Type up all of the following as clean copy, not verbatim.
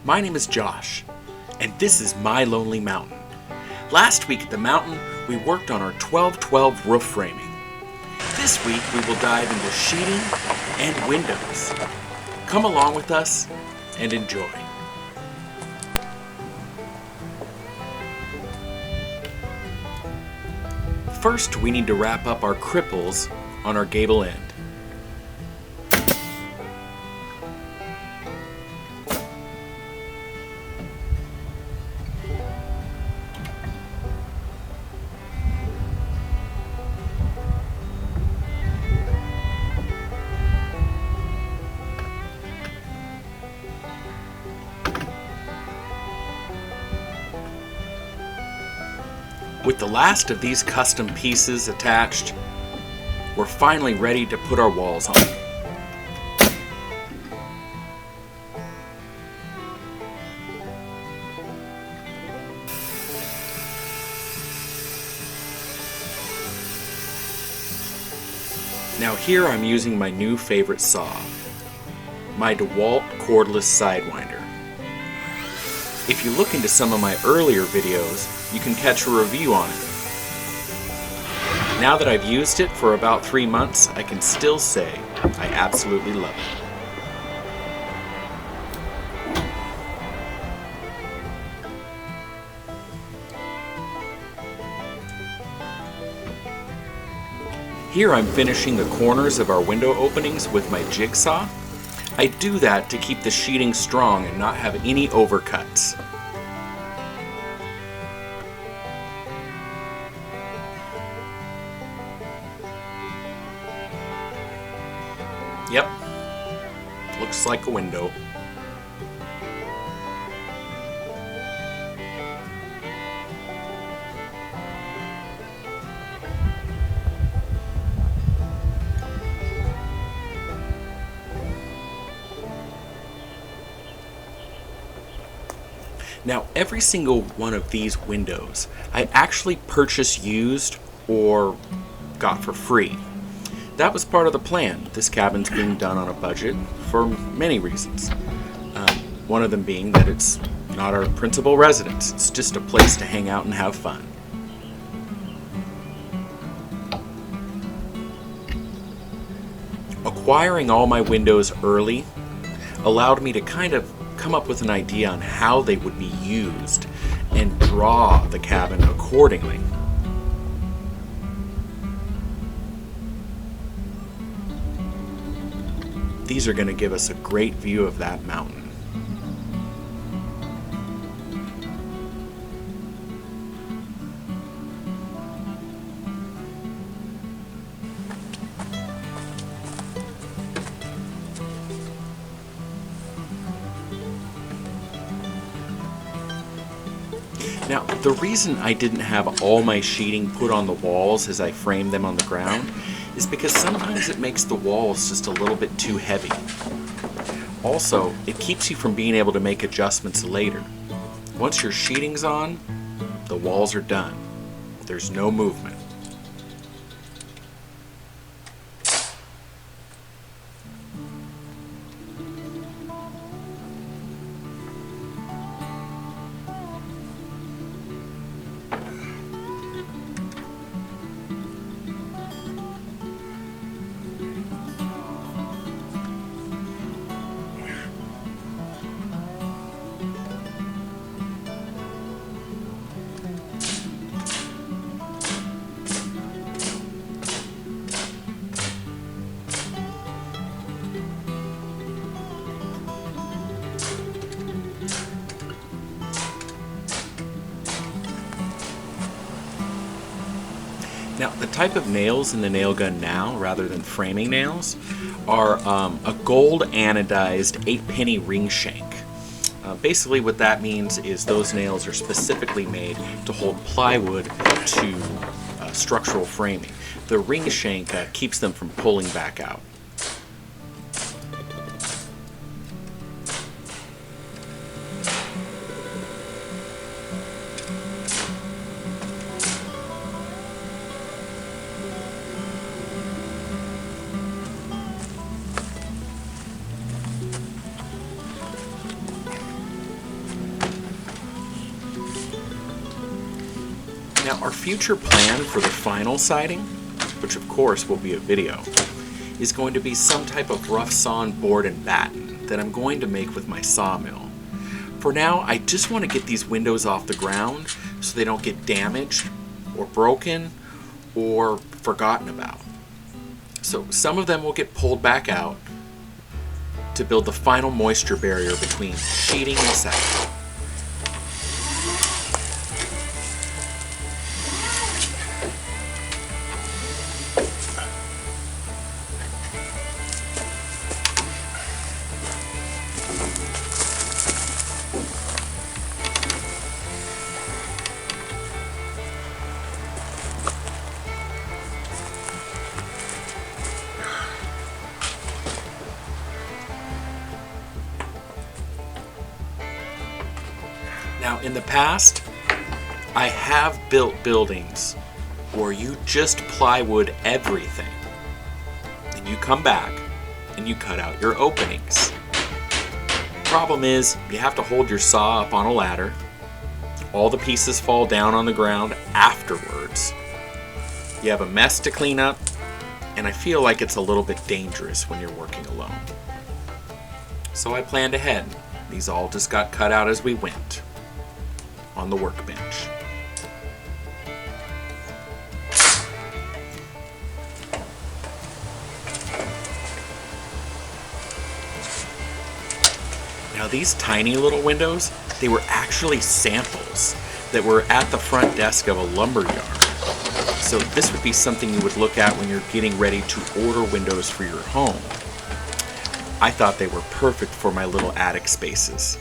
My name is Josh, and this is My Lonely Mountain. Last week at the mountain, we worked on our 12-12 roof framing. This week, we will dive into sheeting and windows. Come along with us and enjoy. First, we need to wrap up our cripples on our gable end. With the last of these custom pieces attached, we're finally ready to put our walls on. Now here I'm using my new favorite saw, my DeWalt cordless sidewinder. If you look into some of my earlier videos, you can catch a review on it. Now that I've used it for about 3 months, I can still say I absolutely love it. Here I'm finishing the corners of our window openings with my jigsaw. I do that to keep the sheeting strong and not have any overcuts. Yep, looks like a window. Now, every single one of these windows I actually purchased used or got for free. That was part of the plan. This cabin's being done on a budget for many reasons. One of them being that it's not our principal residence. It's just a place to hang out and have fun. Acquiring all my windows early allowed me to kind of come up with an idea on how they would be used and draw the cabin accordingly. These are going to give us a great view of that mountain. Now, the reason I didn't have all my sheeting put on the walls as I framed them on the ground is because sometimes it makes the walls just a little bit too heavy. Also, it keeps you from being able to make adjustments later. Once your sheeting's on, the walls are done. There's no movement. Now, the type of nails in the nail gun now, rather than framing nails, are a gold anodized 8-penny ring shank. Basically what that means is those nails are specifically made to hold plywood to structural framing. The ring shank keeps them from pulling back out. Now, our future plan for the final siding, which of course will be a video, is going to be some type of rough sawn board and batten that I'm going to make with my sawmill. For now, I just want to get these windows off the ground so they don't get damaged or broken or forgotten about. So some of them will get pulled back out to build the final moisture barrier between sheeting and siding. Now, in the past, I have built buildings where you just plywood everything. And you come back and you cut out your openings. Problem is, you have to hold your saw up on a ladder. All the pieces fall down on the ground afterwards. You have a mess to clean up, and I feel like it's a little bit dangerous when you're working alone. So I planned ahead. These all just got cut out as we went on the workbench. Now these tiny little windows, they were actually samples that were at the front desk of a lumber yard. So this would be something you would look at when you're getting ready to order windows for your home. I thought they were perfect for my little attic spaces.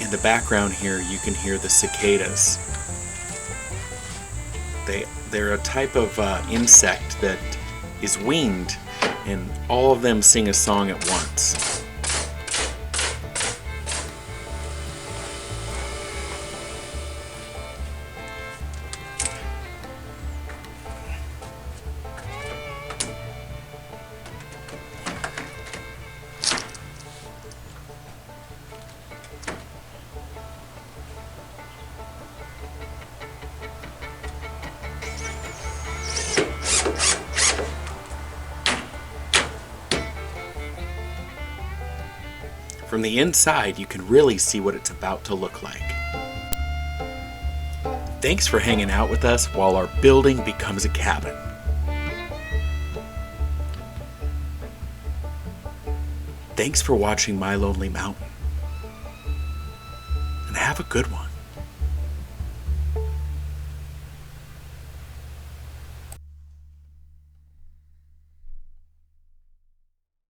In the background here, you can hear the cicadas. They're a type of insect that is winged, and all of them sing a song at once. From the inside, you can really see what it's about to look like. Thanks for hanging out with us while our building becomes a cabin. Thanks for watching My Lonely Mountain. And have a good one.